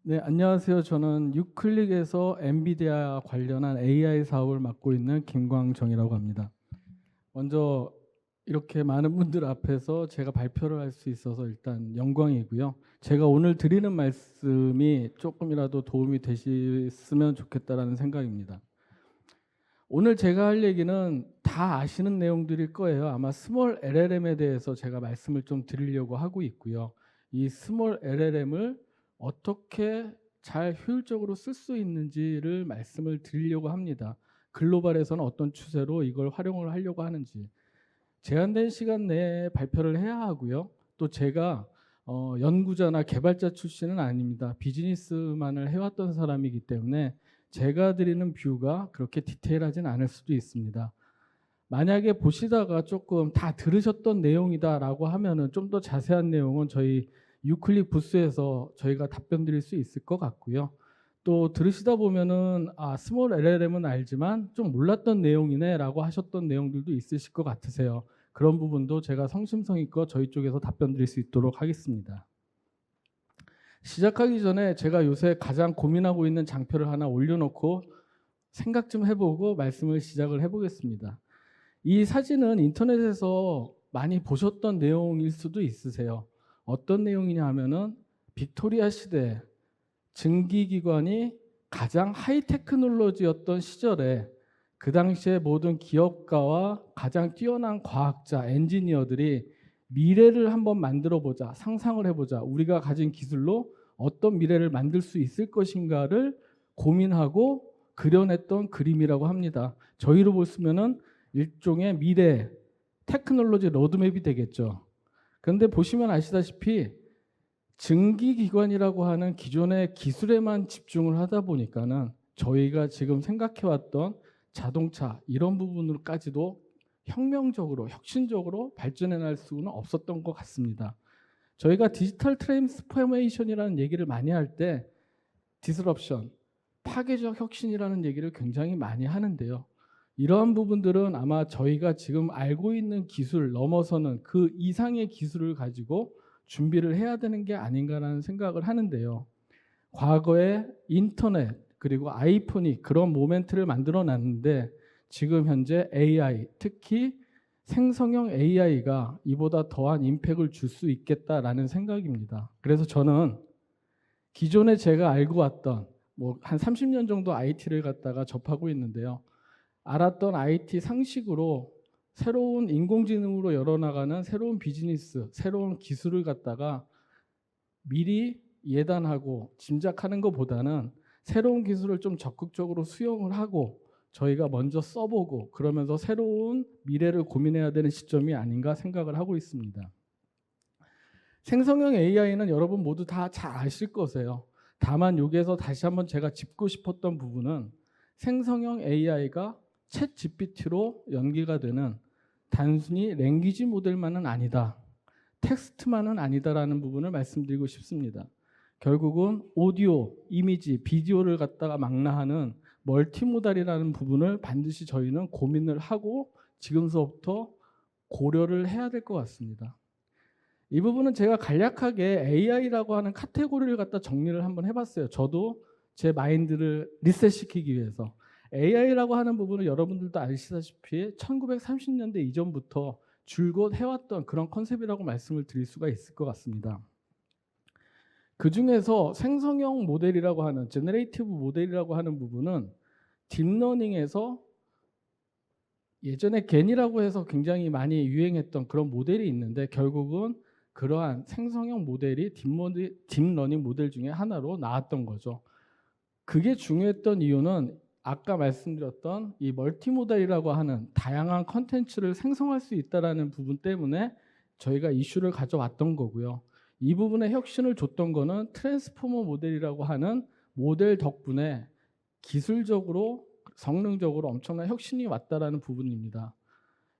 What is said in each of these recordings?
네, 안녕하세요. 저는 유클릭에서 엔비디아 관련한 AI 사업을 맡고 있는 김광정이라고 합니다. 먼저 이렇게 많은 분들 앞에서 제가 발표를 할 수 있어서 일단 영광이고요. 제가 오늘 드리는 말씀이 조금이라도 도움이 되셨으면 좋겠다라는 생각입니다. 오늘 제가 할 얘기는 다 아시는 내용들일 거예요. 아마 스몰 LLM에 대해서 제가 말씀을 좀 드리려고 하고 있고요. 이 스몰 LLM을 어떻게 잘 효율적으로 쓸 수 있는지를 말씀을 드리려고 합니다. 글로벌에서는 어떤 추세로 이걸 활용을 하려고 하는지. 제한된 시간 내에 발표를 해야 하고요. 또 제가 연구자나 개발자 출신은 아닙니다. 비즈니스만을 해왔던 사람이기 때문에 제가 드리는 뷰가 그렇게 디테일하진 않을 수도 있습니다. 만약에 보시다가 조금 다 들으셨던 내용이다라고 하면은 좀 더 자세한 내용은 저희 유클릭 부스에서 저희가 답변 드릴 수 있을 것 같고요. 또 들으시다 보면은 스몰 LLM은 알지만 좀 몰랐던 내용이네라고 하셨던 내용들도 있으실 것 같으세요. 그런 부분도 제가 성심성의껏 저희 쪽에서 답변 드릴 수 있도록 하겠습니다. 시작하기 전에 제가 요새 가장 고민하고 있는 장표를 하나 올려놓고 생각 좀 해보고 말씀을 시작을 해보겠습니다. 이 사진은 인터넷에서 많이 보셨던 내용일 수도 있으세요. 어떤 내용이냐 하면은 빅토리아 시대 증기기관이 가장 하이테크놀로지였던 시절에 그 당시에 모든 기업가와 가장 뛰어난 과학자, 엔지니어들이 미래를 한번 만들어 보자, 상상을 해보자, 우리가 가진 기술로 어떤 미래를 만들 수 있을 것인가를 고민하고 그려냈던 그림이라고 합니다. 저희로 보시면은 일종의 미래 테크놀로지 로드맵이 되겠죠. 그런데 보시면 아시다시피 증기기관이라고 하는 기존의 기술에만 집중을 하다 보니까는 저희가 지금 생각해왔던 자동차 이런 부분으로까지도 혁명적으로 혁신적으로 발전해 날 수는 없었던 것 같습니다. 저희가 디지털 트랜스포메이션이라는 얘기를 많이 할 때 디스럽션, 파괴적 혁신이라는 얘기를 굉장히 많이 하는데요. 이러한 부분들은 아마 저희가 지금 알고 있는 기술 넘어서는 그 이상의 기술을 가지고 준비를 해야 되는 게 아닌가라는 생각을 하는데요. 과거에 인터넷 그리고 아이폰이 그런 모멘트를 만들어 놨는데 지금 현재 AI, 특히 생성형 AI가 이보다 더한 임팩을 줄 수 있겠다라는 생각입니다. 그래서 저는 기존에 제가 알고 왔던 뭐 한 30년 정도 IT를 갖다가 접하고 있는데요. 알았던 IT 상식으로 새로운 인공지능으로 열어나가는 새로운 비즈니스, 새로운 기술을 갖다가 미리 예단하고 짐작하는 것보다는 새로운 기술을 좀 적극적으로 수용을 하고 저희가 먼저 써보고 그러면서 새로운 미래를 고민해야 되는 시점이 아닌가 생각을 하고 있습니다. 생성형 AI는 여러분 모두 다 잘 아실 거세요. 다만 여기에서 다시 한번 제가 짚고 싶었던 부분은 생성형 AI가 챗 GPT로 연계가 되는 단순히 랭귀지 모델만은 아니다. 텍스트만은 아니다라는 부분을 말씀드리고 싶습니다. 결국은 오디오, 이미지, 비디오를 갖다가 망라하는 멀티모달이라는 부분을 반드시 저희는 고민을 하고 지금서부터 고려를 해야 될 것 같습니다. 이 부분은 제가 간략하게 AI라고 하는 카테고리를 갖다 정리를 한번 해봤어요. 저도 제 마인드를 리셋시키기 위해서. AI라고 하는 부분은 여러분들도 아시다시피 1930년대 이전부터 줄곧 해왔던 그런 컨셉이라고 말씀을 드릴 수가 있을 것 같습니다. 그 중에서 생성형 모델이라고 하는 제너레이티브 모델이라고 하는 부분은 딥러닝에서 예전에 겐이라고 해서 굉장히 많이 유행했던 그런 모델이 있는데 결국은 그러한 생성형 모델이 딥러닝 모델 중에 하나로 나왔던 거죠. 그게 중요했던 이유는 아까 말씀드렸던 이 멀티모달이라고 하는 다양한 컨텐츠를 생성할 수 있다는 부분 때문에 저희가 이슈를 가져왔던 거고요. 이 부분에 혁신을 줬던 거는 트랜스포머 모델이라고 하는 모델 덕분에 기술적으로 성능적으로 엄청난 혁신이 왔다라는 부분입니다.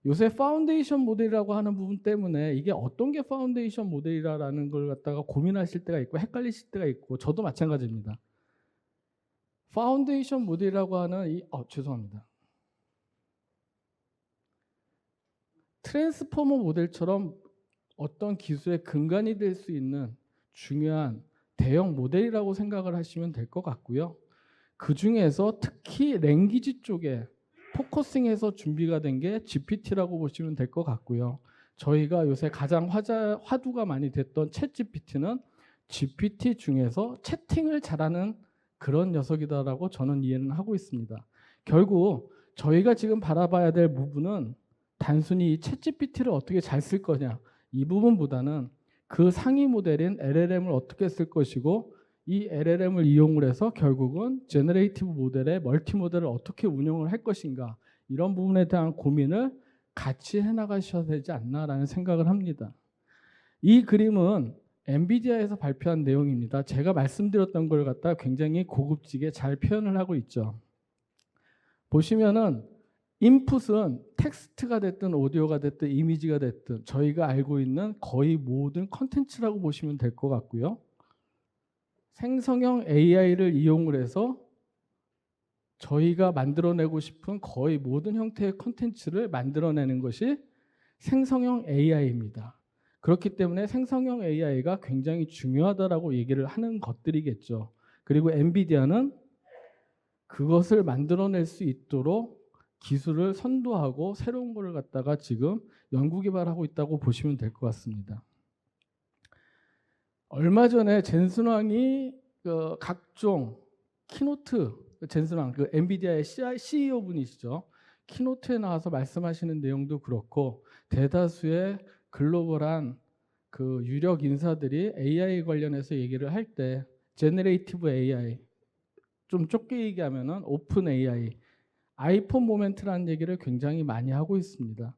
요새 파운데이션 모델이라고 하는 부분 때문에 이게 어떤 게 파운데이션 모델이라는 걸 갖다가 고민하실 때가 있고 헷갈리실 때가 있고 저도 마찬가지입니다. 파운데이션 모델이라고 하는 죄송합니다. 트랜스포머 모델처럼 어떤 기술의 근간이 될 수 있는 중요한 대형 모델이라고 생각을 하시면 될 것 같고요. 그 중에서 특히 랭귀지 쪽에 포커싱해서 준비가 된 게 GPT라고 보시면 될 것 같고요. 저희가 요새 가장 화두가 많이 됐던 챗 GPT는 GPT 중에서 채팅을 잘하는 그런 녀석이다라고 저는 이해는 하고 있습니다. 결국 저희가 지금 바라봐야 될 부분은 단순히 이 챗 GPT를 어떻게 잘 쓸 거냐 이 부분보다는 그 상위 모델인 LLM을 어떻게 쓸 것이고 이 LLM을 이용을 해서 결국은 제너레이티브 모델의 멀티 모델을 어떻게 운영을 할 것인가 이런 부분에 대한 고민을 같이 해나가셔야 되지 않나라는 생각을 합니다. 이 그림은 엔비디아에서 발표한 내용입니다. 제가 말씀드렸던 걸 갖다 굉장히 고급지게 잘 표현을 하고 있죠. 보시면은 인풋은 텍스트가 됐든 오디오가 됐든 이미지가 됐든 저희가 알고 있는 거의 모든 컨텐츠라고 보시면 될 것 같고요. 생성형 AI를 이용을 해서 저희가 만들어내고 싶은 거의 모든 형태의 컨텐츠를 만들어내는 것이 생성형 AI입니다. 그렇기 때문에 생성형 AI가 굉장히 중요하다라고 얘기를 하는 것들이겠죠. 그리고 엔비디아는 그것을 만들어낼 수 있도록 기술을 선도하고 새로운 것을 갖다가 지금 연구 개발하고 있다고 보시면 될 것 같습니다. 얼마 전에 젠슨왕이 그 각종 키노트, 젠슨왕 그 엔비디아의 CEO 분이시죠. 키노트에 나와서 말씀하시는 내용도 그렇고 대다수의 글로벌한 그 유력 인사들이 AI 관련해서 얘기를 할 때 제너레이티브 AI, 좀 좁게 얘기하면은 오픈 AI, 아이폰 모멘트라는 얘기를 굉장히 많이 하고 있습니다.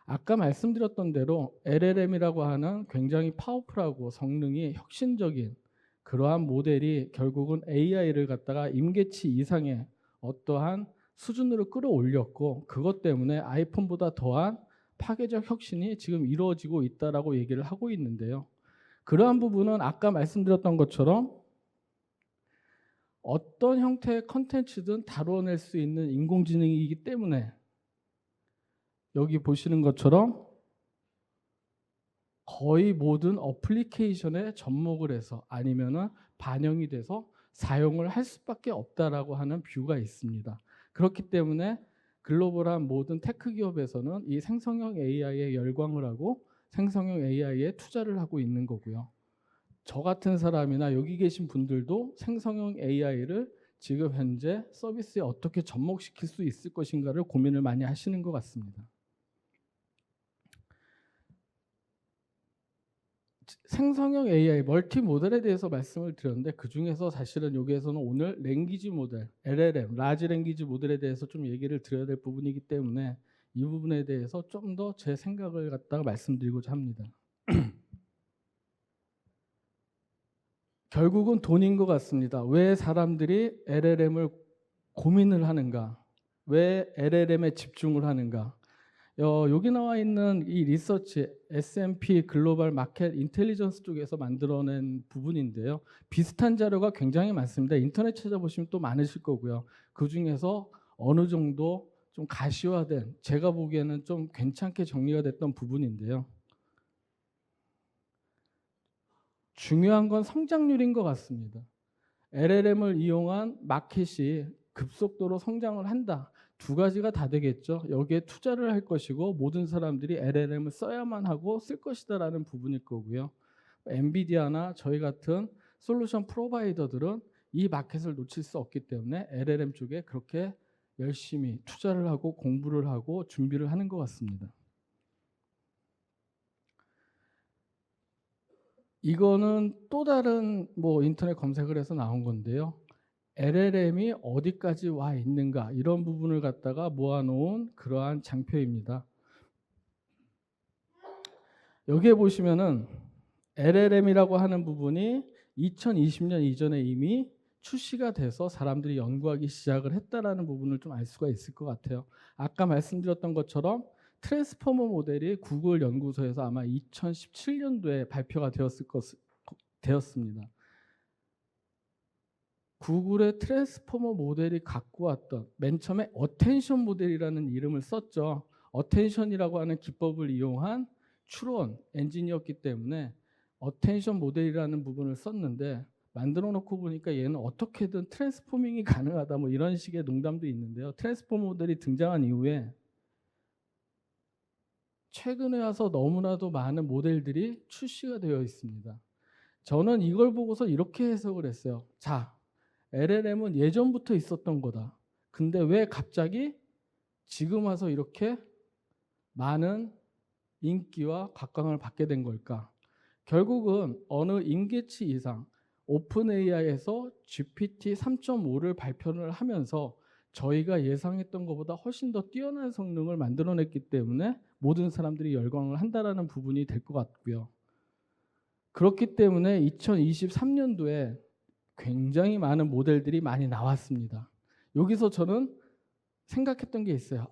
아까 말씀드렸던 대로 LLM이라고 하는 굉장히 파워풀하고 성능이 혁신적인 그러한 모델이 결국은 AI를 갖다가 임계치 이상의 어떠한 수준으로 끌어올렸고 그것 때문에 아이폰보다 더한 파괴적 혁신이 지금 이루어지고 있다라고 얘기를 하고 있는데요. 그러한 부분은 아까 말씀드렸던 것처럼 어떤 형태의 컨텐츠든 다뤄낼 수 있는 인공지능이기 때문에 여기 보시는 것처럼 거의 모든 어플리케이션에 접목을 해서 아니면은 반영이 돼서 사용을 할 수밖에 없다라고 하는 뷰가 있습니다. 그렇기 때문에 글로벌한 모든 테크 기업에서는 이 생성형 AI에 열광을 하고 생성형 AI에 투자를 하고 있는 거고요. 저 같은 사람이나 여기 계신 분들도 생성형 AI를 지금 현재 서비스에 어떻게 접목시킬 수 있을 것인가를 고민을 많이 하시는 것 같습니다. 생성형 AI, 멀티 모델에 대해서 말씀을 드렸는데 그 중에서 사실은 여기에서는 오늘 랭귀지 모델, LLM, 라지 랭귀지 모델에 대해서 좀 얘기를 드려야 될 부분이기 때문에 이 부분에 대해서 좀 더 제 생각을 갖다가 말씀드리고자 합니다. 결국은 돈인 것 같습니다. 왜 사람들이 LLM을 고민을 하는가? 왜 LLM에 집중을 하는가? 여기 나와 있는 이 리서치 S&P 글로벌 마켓 인텔리전스 쪽에서 만들어낸 부분인데요. 비슷한 자료가 굉장히 많습니다. 인터넷 찾아보시면 또 많으실 거고요. 그 중에서 어느 정도 좀 가시화된 제가 보기에는 좀 괜찮게 정리가 됐던 부분인데요. 중요한 건 성장률인 것 같습니다. LLM을 이용한 마켓이 급속도로 성장을 한다. 두 가지가 다 되겠죠. 여기에 투자를 할 것이고 모든 사람들이 LLM을 써야만 하고 쓸 것이다라는 부분일 거고요. 엔비디아나 저희 같은 솔루션 프로바이더들은 이 마켓을 놓칠 수 없기 때문에 LLM 쪽에 그렇게 열심히 투자를 하고 공부를 하고 준비를 하는 것 같습니다. 이거는 또 다른 인터넷 검색을 해서 나온 건데요. LLM이 어디까지 와 있는가 이런 부분을 갖다가 모아놓은 그러한 장표입니다. 여기에 보시면은 LLM이라고 하는 부분이 2020년 이전에 이미 출시가 돼서 사람들이 연구하기 시작을 했다라는 부분을 좀 알 수가 있을 것 같아요. 아까 말씀드렸던 것처럼 트랜스포머 모델이 구글 연구소에서 아마 2017년도에 발표가 되었습니다. 구글의 트랜스포머 모델이 갖고 왔던 맨 처음에 어텐션 모델이라는 이름을 썼죠. 어텐션이라고 하는 기법을 이용한 추론 엔진이었기 때문에 어텐션 모델이라는 부분을 썼는데 만들어 놓고 보니까 얘는 어떻게든 트랜스포밍이 가능하다 뭐 이런 식의 농담도 있는데요. 트랜스포머 모델이 등장한 이후에 최근에 와서 너무나도 많은 모델들이 출시가 되어 있습니다. 저는 이걸 보고서 이렇게 해석을 했어요. 자, LLM은 예전부터 있었던 거다. 근데 왜 갑자기 지금 와서 이렇게 많은 인기와 각광을 받게 된 걸까? 결국은 어느 임계치 이상 오픈 AI에서 GPT 3.5를 발표를 하면서 저희가 예상했던 것보다 훨씬 더 뛰어난 성능을 만들어냈기 때문에 모든 사람들이 열광을 한다라는 부분이 될 것 같고요. 그렇기 때문에 2023년도에 굉장히 많은 모델들이 많이 나왔습니다. 여기서 저는 생각했던 게 있어요.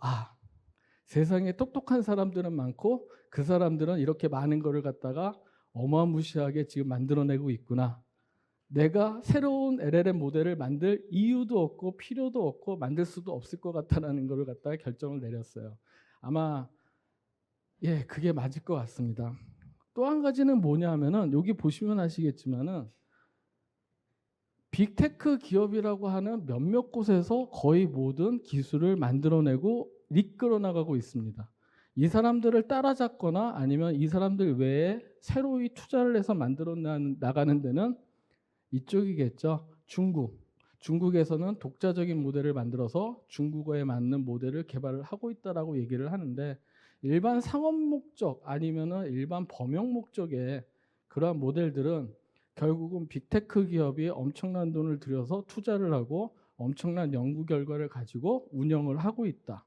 세상에 똑똑한 사람들은 많고 그 사람들은 이렇게 많은 거를 갖다가 어마무시하게 지금 만들어내고 있구나. 내가 새로운 LLM 모델을 만들 이유도 없고 필요도 없고 만들 수도 없을 것 같다는 거를 갖다가 결정을 내렸어요. 아마 그게 맞을 것 같습니다. 또 한 가지는 뭐냐 하면은 여기 보시면 아시겠지만은 빅테크 기업이라고 하는 몇몇 곳에서 거의 모든 기술을 만들어내고 이끌어 나가고 있습니다. 이 사람들을 따라잡거나 아니면 이 사람들 외에 새로이 투자를 해서 만들어 나가는 데는 이쪽이겠죠. 중국에서는 독자적인 모델을 만들어서 중국어에 맞는 모델을 개발을 하고 있다라고 얘기를 하는데 일반 상업 목적 아니면은 일반 범용 목적의 그러한 모델들은 결국은 빅테크 기업이 엄청난 돈을 들여서 투자를 하고 엄청난 연구 결과를 가지고 운영을 하고 있다.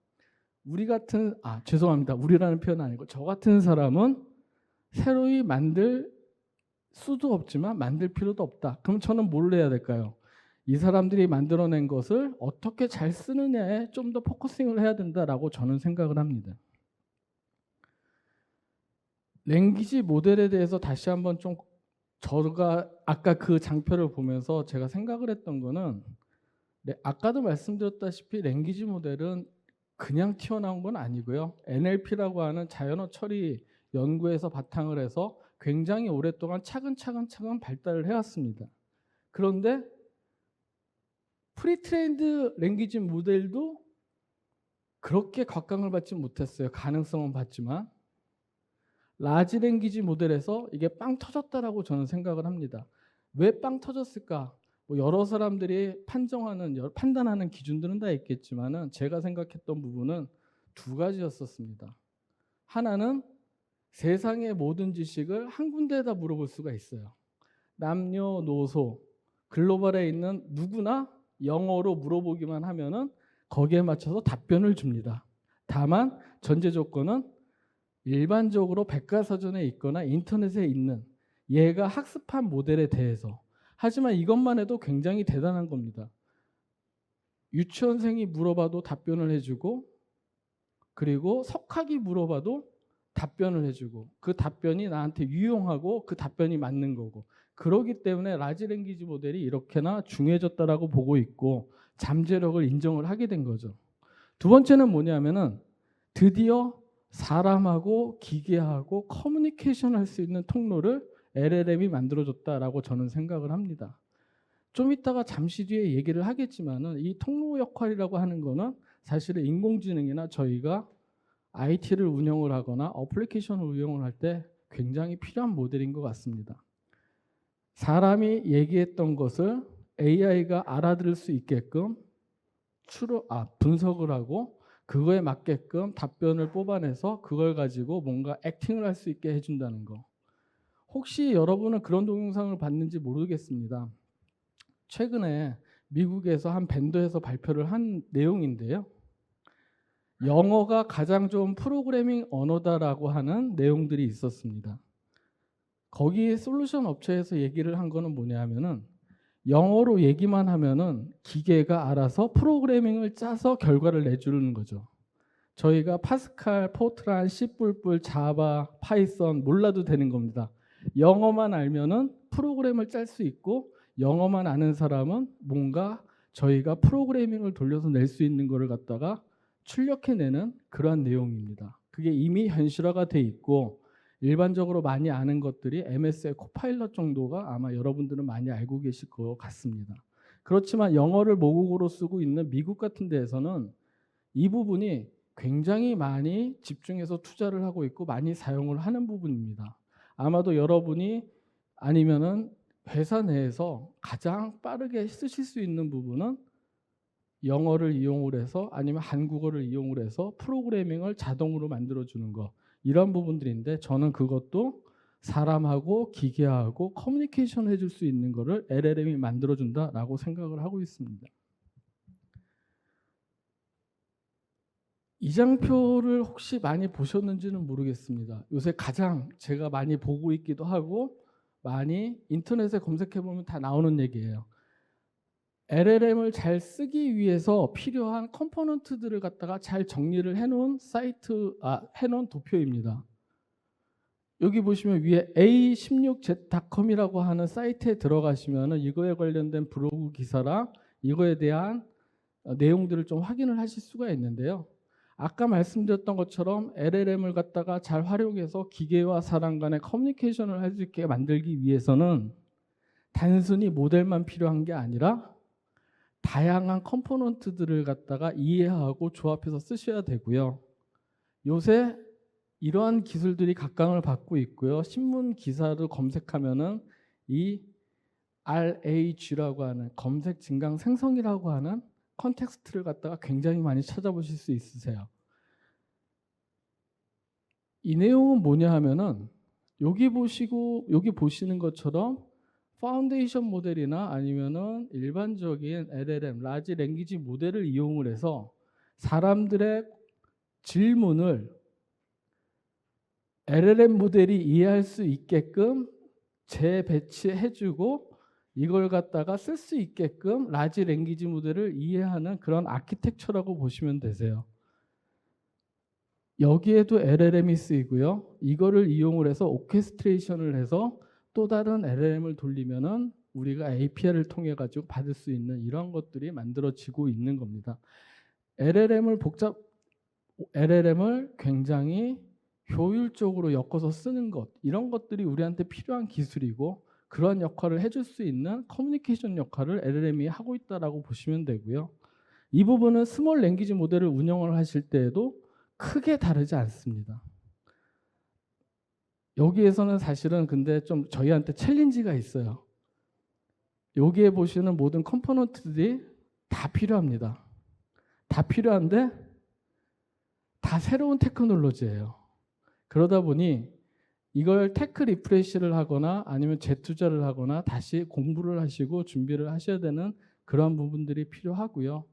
우리 같은 죄송합니다. 우리라는 표현은 아니고 저 같은 사람은 새로이 만들 수도 없지만 만들 필요도 없다. 그럼 저는 뭘 해야 될까요? 이 사람들이 만들어낸 것을 어떻게 잘 쓰느냐에 좀 더 포커싱을 해야 된다라고 저는 생각을 합니다. 랭귀지 모델에 대해서 다시 한번 좀 제가 아까 그 장표를 보면서 제가 생각을 했던 거는 아까도 말씀드렸다시피 랭귀지 모델은 그냥 튀어나온 건 아니고요. NLP라고 하는 자연어 처리 연구에서 바탕을 해서 굉장히 오랫동안 차근차근 발달을 해왔습니다. 그런데 프리트레인드 랭귀지 모델도 그렇게 각광을 받지 못했어요. 가능성은 봤지만 라지 랭귀지 모델에서 이게 빵 터졌다라고 저는 생각을 합니다. 왜 빵 터졌을까? 여러 사람들이 판단하는 기준들은 다 있겠지만은 제가 생각했던 부분은 두 가지였었습니다. 하나는 세상의 모든 지식을 한 군데에다 물어볼 수가 있어요. 남녀노소 글로벌에 있는 누구나 영어로 물어보기만 하면은 거기에 맞춰서 답변을 줍니다. 다만 전제 조건은 일반적으로 백과사전에 있거나 인터넷에 있는 얘가 학습한 모델에 대해서. 하지만 이것만 해도 굉장히 대단한 겁니다. 유치원생이 물어봐도 답변을 해주고 그리고 석학이 물어봐도 답변을 해주고 그 답변이 나한테 유용하고 그 답변이 맞는 거고 그러기 때문에 라지 랭귀지 모델이 이렇게나 중요해졌다라고 보고 있고 잠재력을 인정을 하게 된 거죠. 두 번째는 뭐냐면은 드디어 사람하고 기계하고 커뮤니케이션 할 수 있는 통로를 LLM이 만들어줬다라고 저는 생각을 합니다. 좀 이따가 잠시 뒤에 얘기를 하겠지만은 이 통로 역할이라고 하는 거는 사실은 인공지능이나 저희가 IT를 운영을 하거나 어플리케이션을 운영을 할 때 굉장히 필요한 모델인 것 같습니다. 사람이 얘기했던 것을 AI가 알아들을 수 있게끔 분석을 하고 그거에 맞게끔 답변을 뽑아내서 그걸 가지고 뭔가 액팅을 할 수 있게 해준다는 거. 혹시 여러분은 그런 동영상을 봤는지 모르겠습니다. 최근에 미국에서 한 밴더에서 발표를 한 내용인데요. 영어가 가장 좋은 프로그래밍 언어다라고 하는 내용들이 있었습니다. 거기 솔루션 업체에서 얘기를 한 거는 뭐냐 하면은 영어로 얘기만 하면은 기계가 알아서 프로그래밍을 짜서 결과를 내주는 거죠. 저희가 파스칼, 포트란, C++, 자바, 파이썬 몰라도 되는 겁니다. 영어만 알면은 프로그램을 짤 수 있고 영어만 아는 사람은 뭔가 저희가 프로그래밍을 돌려서 낼 수 있는 거를 갖다가 출력해내는 그러한 내용입니다. 그게 이미 현실화가 돼 있고 일반적으로 많이 아는 것들이 MS의 코파일럿 정도가 아마 여러분들은 많이 알고 계실 것 같습니다. 그렇지만 영어를 모국어로 쓰고 있는 미국 같은 데에서는 이 부분이 굉장히 많이 집중해서 투자를 하고 있고 많이 사용을 하는 부분입니다. 아마도 여러분이 아니면은 회사 내에서 가장 빠르게 쓰실 수 있는 부분은 영어를 이용을 해서 아니면 한국어를 이용을 해서 프로그래밍을 자동으로 만들어주는 것, 이런 부분들인데 저는 그것도 사람하고 기계하고 커뮤니케이션 해줄 수 있는 거를 LLM이 만들어준다라고 생각을 하고 있습니다. 이 장표를 혹시 많이 보셨는지는 모르겠습니다. 요새 가장 제가 많이 보고 있기도 하고 많이 인터넷에 검색해보면 다 나오는 얘기예요. LLM을 잘 쓰기 위해서 필요한 컴포넌트들을 갖다가 잘 정리를 해놓은 해놓은 도표입니다. 여기 보시면 위에 a16z.com이라고 하는 사이트에 들어가시면 이거에 관련된 브로그 기사랑 이거에 대한 내용들을 좀 확인을 하실 수가 있는데요. 아까 말씀드렸던 것처럼 LLM을 갖다가 잘 활용해서 기계와 사람 간의 커뮤니케이션을 할 수 있게 만들기 위해서는 단순히 모델만 필요한 게 아니라 다양한 컴포넌트들을 갖다가 이해하고 조합해서 쓰셔야 되고요. 요새 이러한 기술들이 각광을 받고 있고요. 신문 기사를 검색하면은 이 RAG라고 하는 검색 증강 생성이라고 하는 컨텍스트를 갖다가 굉장히 많이 찾아보실 수 있으세요. 이 내용은 뭐냐 하면은 여기 보시는 것처럼 파운데이션 모델이나 아니면은 일반적인 LLM, 라지 랭귀지 모델을 이용을 해서 사람들의 질문을 LLM 모델이 이해할 수 있게끔 재배치해주고 이걸 갖다가 쓸 수 있게끔 라지 랭귀지 모델을 이해하는 그런 아키텍처라고 보시면 되세요. 여기에도 LLM이 쓰이고요. 이거를 이용을 해서 오케스트레이션을 해서 또 다른 LLM을 돌리면은 우리가 API를 통해 가지고 받을 수 있는 이런 것들이 만들어지고 있는 겁니다. LLM을 굉장히 효율적으로 엮어서 쓰는 것, 이런 것들이 우리한테 필요한 기술이고 그런 역할을 해줄 수 있는 커뮤니케이션 역할을 LLM이 하고 있다라고 보시면 되고요. 이 부분은 스몰 랭귀지 모델을 운영을 하실 때에도 크게 다르지 않습니다. 여기에서는 사실은 근데 좀 저희한테 챌린지가 있어요. 여기에 보시는 모든 컴포넌트들이 다 필요합니다. 다 필요한데 다 새로운 테크놀로지예요. 그러다 보니 이걸 테크 리프레시를 하거나 아니면 재투자를 하거나 다시 공부를 하시고 준비를 하셔야 되는 그런 부분들이 필요하고요.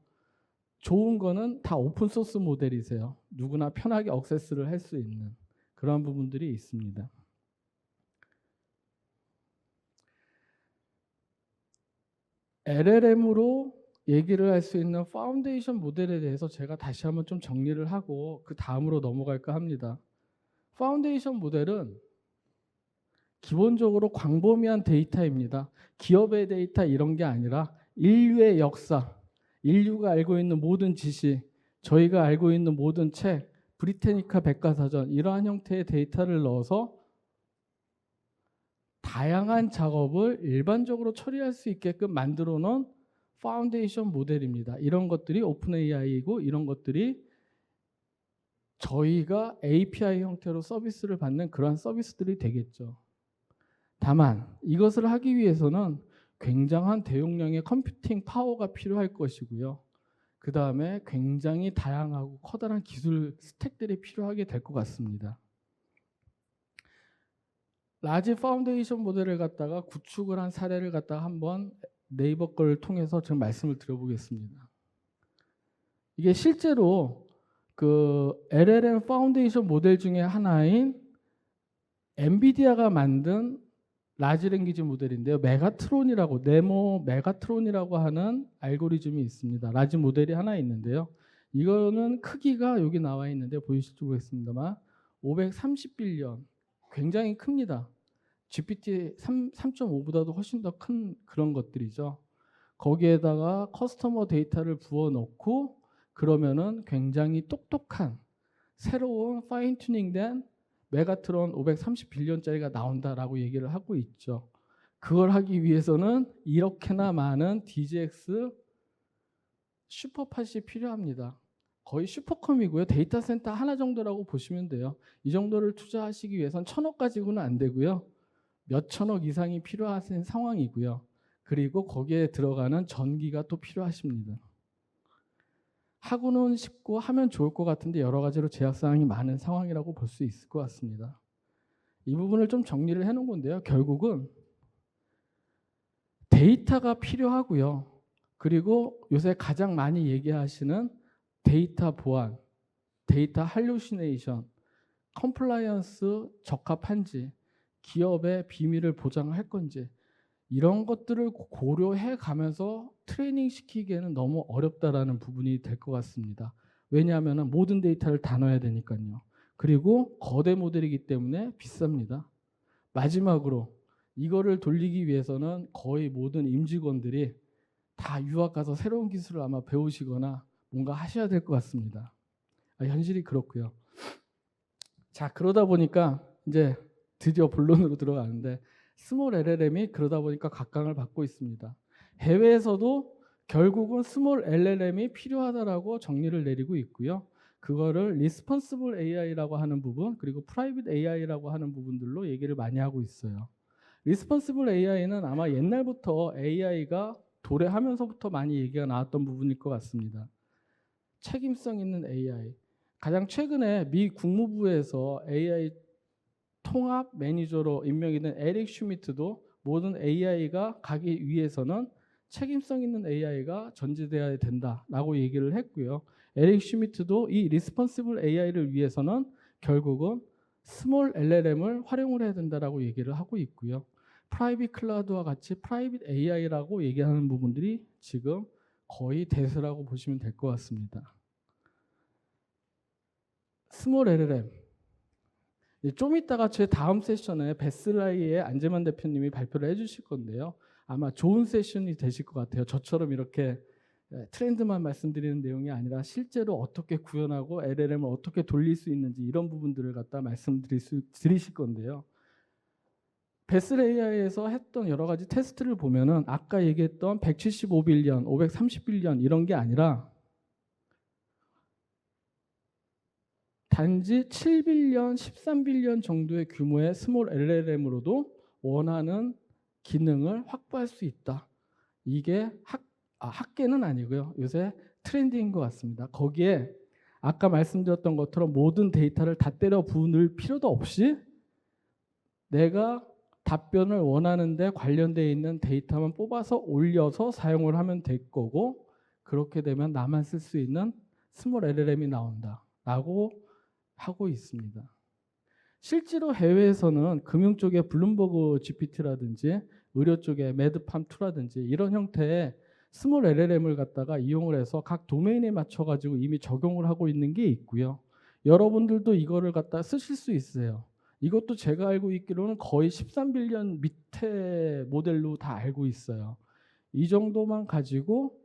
좋은 거는 다 오픈 소스 모델이세요. 누구나 편하게 액세스를 할 수 있는 그런 부분들이 있습니다. LLM으로 얘기를 할 수 있는 파운데이션 모델에 대해서 제가 다시 한번 좀 정리를 하고 그 다음으로 넘어갈까 합니다. 파운데이션 모델은 기본적으로 광범위한 데이터입니다. 기업의 데이터 이런 게 아니라 인류의 역사, 인류가 알고 있는 모든 지식, 저희가 알고 있는 모든 책, 브리테니카 백과사전 이러한 형태의 데이터를 넣어서 다양한 작업을 일반적으로 처리할 수 있게끔 만들어 놓은 파운데이션 모델입니다. 이런 것들이 오픈 AI이고 이런 것들이 저희가 API 형태로 서비스를 받는 그런 서비스들이 되겠죠. 다만 이것을 하기 위해서는 굉장한 대용량의 컴퓨팅 파워가 필요할 것이고요. 그 다음에 굉장히 다양하고 커다란 기술 스택들이 필요하게 될 것 같습니다. 라지 파운데이션 모델을 갖다가 구축을 한 사례를 갖다가 한번 네이버 걸 통해서 지금 말씀을 드려보겠습니다. 이게 실제로 그 LLM 파운데이션 모델 중에 하나인 엔비디아가 만든 라지 랭귀지 모델인데요. 네모 메가트론이라고 하는 알고리즘이 있습니다. 라지 모델이 하나 있는데요. 이거는 크기가 여기 나와 있는데 보이실지 모르겠습니다만 530빌리언, 굉장히 큽니다. GPT 3.5보다도 훨씬 더 큰 그런 것들이죠. 거기에다가 커스터머 데이터를 부어넣고 그러면은 굉장히 똑똑한 새로운 파인 튜닝된 메가트론 530빌리언짜리가 나온다라고 얘기를 하고 있죠. 그걸 하기 위해서는 이렇게나 많은 DGX 슈퍼팟이 필요합니다. 거의 슈퍼컴이고요. 데이터 센터 하나 정도라고 보시면 돼요. 이 정도를 투자하시기 위해선 1,000억 가지고는 안 되고요. 몇 천억 이상이 필요하신 상황이고요. 그리고 거기에 들어가는 전기가 또 필요하십니다. 하고는 쉽고 하면 좋을 것 같은데 여러 가지로 제약사항이 많은 상황이라고 볼 수 있을 것 같습니다. 이 부분을 좀 정리를 해놓은 건데요. 결국은 데이터가 필요하고요. 그리고 요새 가장 많이 얘기하시는 데이터 보안, 데이터 할루시네이션, 컴플라이언스 적합한지, 기업의 비밀을 보장할 건지 이런 것들을 고려해 가면서 트레이닝 시키기에는 너무 어렵다라는 부분이 될 것 같습니다. 왜냐하면 모든 데이터를 다 넣어야 되니까요. 그리고 거대 모델이기 때문에 비쌉니다. 마지막으로 이거를 돌리기 위해서는 거의 모든 임직원들이 다 유학 가서 새로운 기술을 아마 배우시거나 뭔가 하셔야 될 것 같습니다. 현실이 그렇고요. 자, 그러다 보니까 이제 드디어 본론으로 들어가는데 스몰 LLM이 그러다 보니까 각광을 받고 있습니다. 해외에서도 결국은 스몰 LLM이 필요하다라고 정리를 내리고 있고요. 그거를 리스폰시블 AI라고 하는 부분 그리고 프라이빗 AI라고 하는 부분들로 얘기를 많이 하고 있어요. 리스폰시블 AI는 아마 옛날부터 AI가 도래하면서부터 많이 얘기가 나왔던 부분일 것 같습니다. 책임성 있는 AI. 가장 최근에 미 국무부에서 AI 통합 매니저로 임명이 된 에릭 슈미트도 모든 AI가 가기 위해서는 책임성 있는 AI가 전제되어야 된다라고 얘기를 했고요. 에릭 슈미트도 이 리스폰시블 AI를 위해서는 결국은 스몰 LLM을 활용을 해야 된다라고 얘기를 하고 있고요. 프라이빗 클라우드와 같이 프라이빗 AI라고 얘기하는 부분들이 지금 거의 대세라고 보시면 될 것 같습니다. 스몰 LLM. 좀 이따가 제 다음 세션에 베슬라이의 안재만 대표님이 발표를 해주실 건데요. 아마 좋은 세션이 되실 것 같아요. 저처럼 이렇게 트렌드만 말씀드리는 내용이 아니라 실제로 어떻게 구현하고 LLM을 어떻게 돌릴 수 있는지 이런 부분들을 갖다 드리실 건데요. 베슬 AI에서 했던 여러 가지 테스트를 보면은 아까 얘기했던 175빌리언, 530빌리언 이런 게 아니라 단지 7빌리언, 13빌리언 정도의 규모의 스몰 LLM으로도 원하는 기능을 확보할 수 있다. 이게 학계는 아니고요. 요새 트렌드인 것 같습니다. 거기에 아까 말씀드렸던 것처럼 모든 데이터를 다 때려 부을 필요도 없이 내가 답변을 원하는데 관련되어 있는 데이터만 뽑아서 올려서 사용을 하면 될 거고 그렇게 되면 나만 쓸 수 있는 스몰 LLM이 나온다라고 하고 있습니다. 실제로 해외에서는 금융 쪽에 블룸버그 GPT라든지 의료 쪽에 매드팜2라든지 이런 형태의 스몰 LLM을 갖다가 이용을 해서 각 도메인에 맞춰가지고 이미 적용을 하고 있는 게 있고요. 여러분들도 이거를 갖다 쓰실 수 있어요. 이것도 제가 알고 있기로는 거의 13빌리언 밑에 모델로 다 알고 있어요. 이 정도만 가지고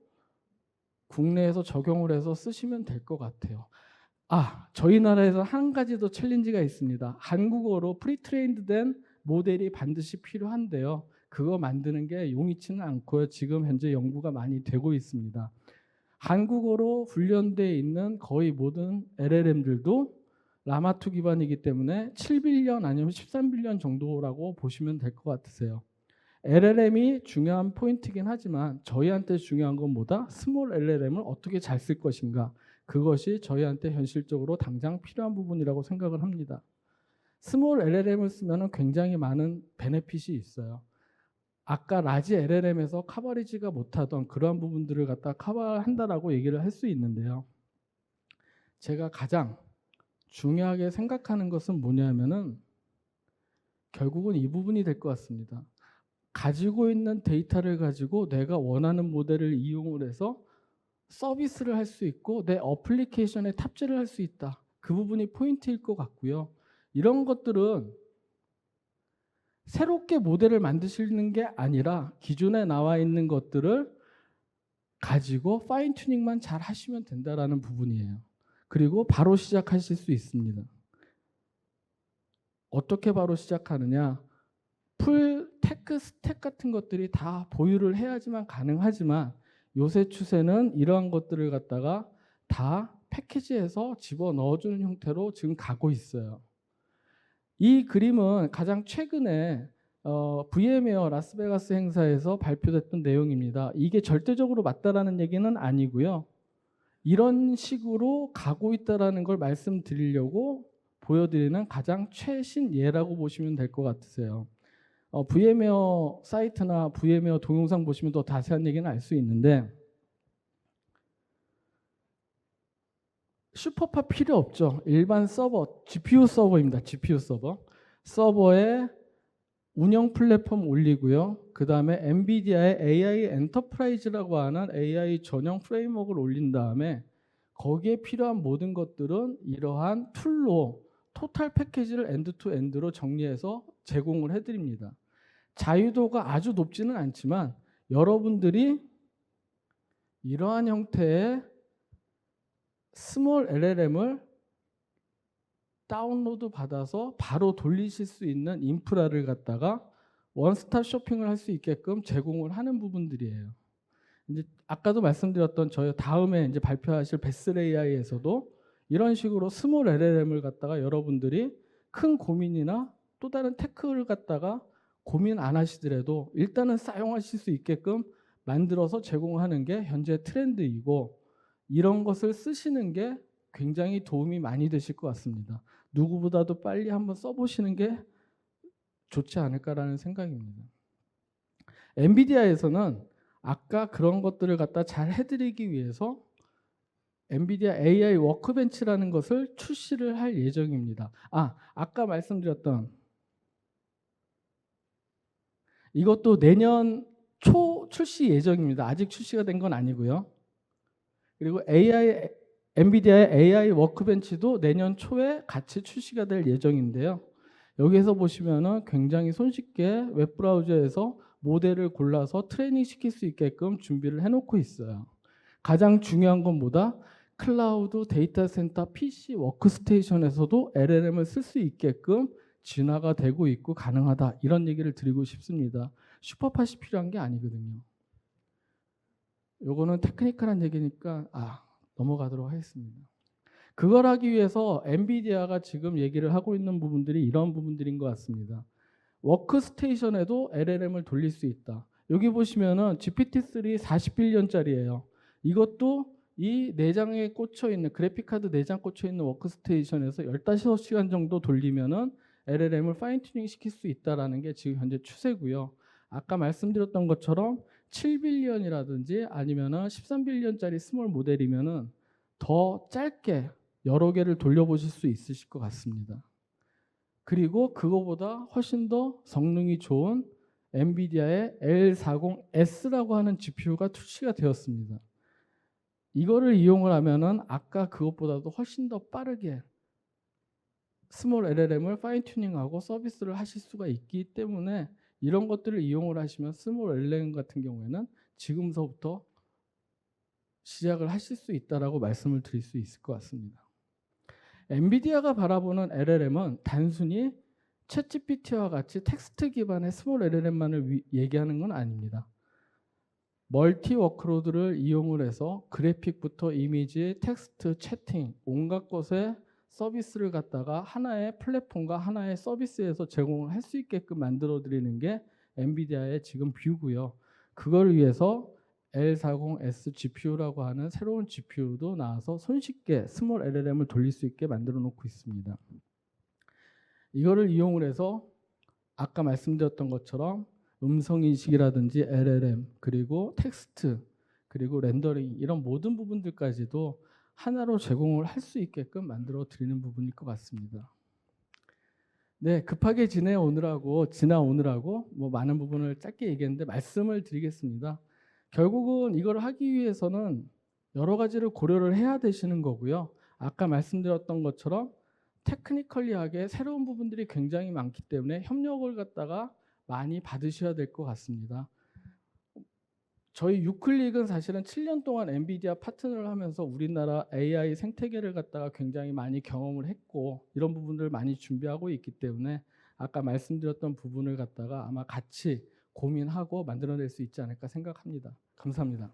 국내에서 적용을 해서 쓰시면 될 것 같아요. 저희 나라에서 한 가지 더 챌린지가 있습니다. 한국어로 프리트레인드 된 모델이 반드시 필요한데요. 그거 만드는 게 용이치는 않고요. 지금 현재 연구가 많이 되고 있습니다. 한국어로 훈련되어 있는 거의 모든 LLM들도 라마2 기반이기 때문에 7빌리언 아니면 13빌리언 정도라고 보시면 될 것 같으세요. LLM이 중요한 포인트이긴 하지만 저희한테 중요한 건 뭐다? 스몰 LLM을 어떻게 잘 쓸 것인가? 그것이 저희한테 현실적으로 당장 필요한 부분이라고 생각을 합니다. 스몰 LLM을 쓰면 굉장히 많은 베네핏이 있어요. 아까 라지 LLM에서 커버리지가 못하던 그러한 부분들을 갖다 커버한다라고 얘기를 할 수 있는데요. 제가 가장 중요하게 생각하는 것은 뭐냐면은 결국은 이 부분이 될 것 같습니다. 가지고 있는 데이터를 가지고 내가 원하는 모델을 이용을 해서 서비스를 할 수 있고 내 어플리케이션에 탑재를 할 수 있다. 그 부분이 포인트일 것 같고요. 이런 것들은 새롭게 모델을 만드시는 게 아니라 기존에 나와 있는 것들을 가지고 파인 튜닝만 잘 하시면 된다라는 부분이에요. 그리고 바로 시작하실 수 있습니다. 어떻게 바로 시작하느냐? 풀 테크 스택 같은 것들이 다 보유를 해야지만 가능하지만 요새 추세는 이러한 것들을 갖다가 다 패키지에서 집어넣어주는 형태로 지금 가고 있어요. 이 그림은 가장 최근에 VM웨어 라스베가스 행사에서 발표됐던 내용입니다. 이게 절대적으로 맞다라는 얘기는 아니고요. 이런 식으로 가고 있다라는 걸 말씀드리려고 보여드리는 가장 최신 예라고 보시면 될 것 같으세요. VM웨어 사이트나 VM웨어 동영상 보시면 더 자세한 얘기는 알 수 있는데 슈퍼파 필요 없죠. 일반 서버, GPU 서버입니다. GPU 서버. 서버에 운영 플랫폼 올리고요. 그 다음에 엔비디아의 AI 엔터프라이즈라고 하는 AI 전용 프레임워크를 올린 다음에 거기에 필요한 모든 것들은 이러한 툴로 토탈 패키지를 엔드 투 엔드로 정리해서 제공을 해드립니다. 자유도가 아주 높지는 않지만 여러분들이 이러한 형태의 스몰 LLM을 다운로드 받아서 바로 돌리실 수 있는 인프라를 갖다가 원스톱 쇼핑을 할 수 있게끔 제공을 하는 부분들이에요. 이제 아까도 말씀드렸던 저희 다음에 이제 발표하실 베슬 AI에서도 이런 식으로 스몰 LLM을 갖다가 여러분들이 큰 고민이나 또 다른 테크를 갖다가 고민 안 하시더라도 일단은 사용하실 수 있게끔 만들어서 제공하는 게 현재 트렌드이고 이런 것을 쓰시는 게 굉장히 도움이 많이 되실 것 같습니다. 누구보다도 빨리 한번 써보시는 게 좋지 않을까라는 생각입니다. 엔비디아에서는 아까 그런 것들을 갖다 잘 해드리기 위해서 엔비디아 AI 워크벤치라는 것을 출시를 할 예정입니다. 아까 말씀드렸던 이것도 내년 초 출시 예정입니다. 아직 출시가 된 건 아니고요. 그리고 엔비디아의 AI 워크벤치도 내년 초에 같이 출시가 될 예정인데요. 여기에서 보시면은 굉장히 손쉽게 웹브라우저에서 모델을 골라서 트레이닝 시킬 수 있게끔 준비를 해놓고 있어요. 가장 중요한 건 뭐다? 클라우드 데이터 센터 PC 워크스테이션에서도 LLM을 쓸 수 있게끔 진화가 되고 있고 가능하다. 이런 얘기를 드리고 싶습니다. 슈퍼팟이 필요한 게 아니거든요. 요거는 테크니컬한 얘기니까 넘어가도록 하겠습니다. 그걸 하기 위해서 엔비디아가 지금 얘기를 하고 있는 부분들이 이런 부분들인 것 같습니다. 워크스테이션에도 LLM을 돌릴 수 있다. 여기 보시면은 GPT-3 40빌리언짜리예요. 이것도 이 내장에 꽂혀 있는 그래픽카드 내장 꽂혀 있는 워크스테이션에서 15시간 정도 돌리면은 LLM을 파인 튜닝 시킬 수 있다라는 게 지금 현재 추세고요. 아까 말씀드렸던 것처럼 7빌리언이라든지 아니면은 13빌리언짜리 스몰 모델이면은 더 짧게 여러 개를 돌려보실 수 있으실 것 같습니다. 그리고 그거보다 훨씬 더 성능이 좋은 엔비디아의 L40S라고 하는 GPU가 출시가 되었습니다. 이거를 이용을 하면은 아까 그것보다도 훨씬 더 빠르게 스몰 LLM을 파인 튜닝하고 서비스를 하실 수가 있기 때문에 이런 것들을 이용을 하시면 스몰 LLM 같은 경우에는 지금서부터 시작을 하실 수 있다라고 말씀을 드릴 수 있을 것 같습니다. 엔비디아가 바라보는 LLM은 단순히 챗GPT와 같이 텍스트 기반의 스몰 LLM만을 얘기하는 건 아닙니다. 멀티 워크로드를 이용을 해서 그래픽부터 이미지, 텍스트, 채팅 온갖 것에 서비스를 갖다가 하나의 플랫폼과 하나의 서비스에서 제공을 할 수 있게끔 만들어 드리는 게 엔비디아의 지금 뷰고요. 그걸 위해서 L40S GPU라고 하는 새로운 GPU도 나와서 손쉽게 스몰 LLM을 돌릴 수 있게 만들어 놓고 있습니다. 이거를 이용을 해서 아까 말씀드렸던 것처럼 음성인식이라든지 LLM 그리고 텍스트 그리고 렌더링 이런 모든 부분들까지도 하나로 제공을 할 수 있게끔 만들어 드리는 부분일 것 같습니다. 네, 급하게 지나오느라고 뭐 많은 부분을 짧게 얘기했는데 말씀을 드리겠습니다. 결국은 이걸 하기 위해서는 여러 가지를 고려를 해야 되시는 거고요. 아까 말씀드렸던 것처럼 테크니컬리하게 새로운 부분들이 굉장히 많기 때문에 협력을 갖다가 많이 받으셔야 될 것 같습니다. 저희 유클릭은 사실은 7년 동안 엔비디아 파트너를 하면서 우리나라 AI 생태계를 갖다가 굉장히 많이 경험을 했고 이런 부분들을 많이 준비하고 있기 때문에 아까 말씀드렸던 부분을 갖다가 아마 같이 고민하고 만들어낼 수 있지 않을까 생각합니다. 감사합니다.